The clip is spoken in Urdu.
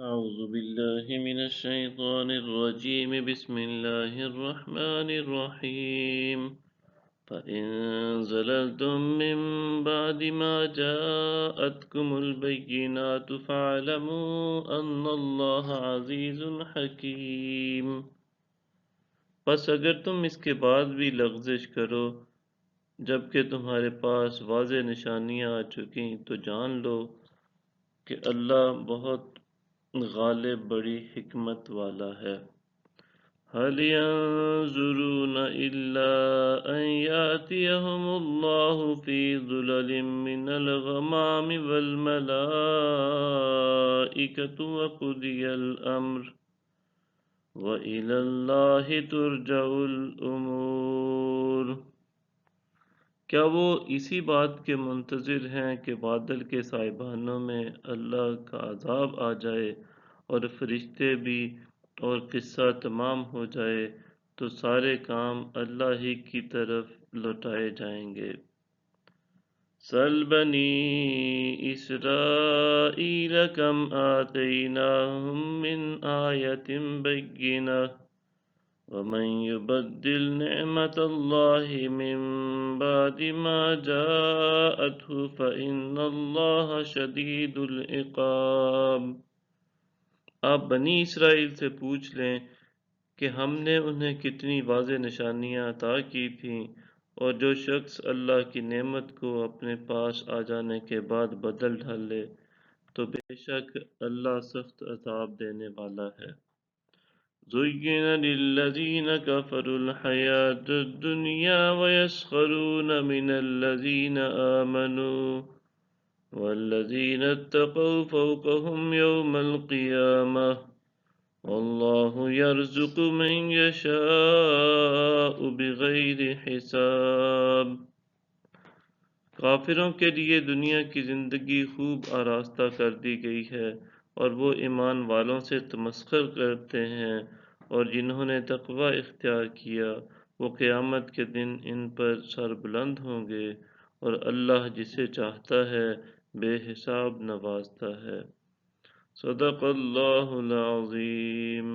أعوذ بالله من الشيطان الرجيم بسم الله الرحمن الرحيم فإن زللتم من بعد ما جاءتكم البينات فاعلموا أن الله عزيز حكيم پس اگر تم اس کے بعد بھی لغزش کرو جبکہ تمہارے پاس واضح نشانیاں آ چکیں تو جان لو کہ اللہ بہت غالب بڑی حکمت والا ہے۔ هل ينظرون إلا أن يأتيهم الله في ظلل من الغمام والملائكة وقضي الأمر وإلى الله ترجع الأمور۔ کیا وہ اسی بات کے منتظر ہیں کہ بادل کے سائبانوں میں اللہ کا عذاب آ جائے اور فرشتے بھی اور قصہ تمام ہو جائے تو سارے کام اللہ ہی کی طرف لوٹائے جائیں گے۔ سل بنی اسرائیل کم آتیناہم من آیت بینہ ومن يبدل نعمت اللہ من بعد ما جاءته فإن اللہ شدید العقاب۔ آپ بنی اسرائیل سے پوچھ لیں کہ ہم نے انہیں کتنی واضح نشانیاں عطا کی تھیں، اور جو شخص اللہ کی نعمت کو اپنے پاس آ جانے کے بعد بدل ڈالے تو بے شک اللہ سخت عذاب دینے والا ہے۔ زُيِّنَ لِلَّذِينَ كَفَرُوا الْحَيَاةُ الدُّنْيَا وَيَسْخَرُونَ مِنَ الَّذِينَ آمَنُوا وَالَّذِينَ اتَّقَوْا فَوْقَهُمْ يَوْمَ الْقِيَامَةِ وَاللَّهُ يَرْزُقُ مَن يَشَاءُ بِغَيْرِ حِسَابٍ۔ کافروں کے لیے دنیا کی زندگی خوب آراستہ کر دی گئی ہے، اور وہ ایمان والوں سے تمسخر کرتے ہیں، اور جنہوں نے تقوی اختیار کیا وہ قیامت کے دن ان پر سر بلند ہوں گے، اور اللہ جسے چاہتا ہے بے حساب نوازتا ہے۔ صدق اللہ العظیم۔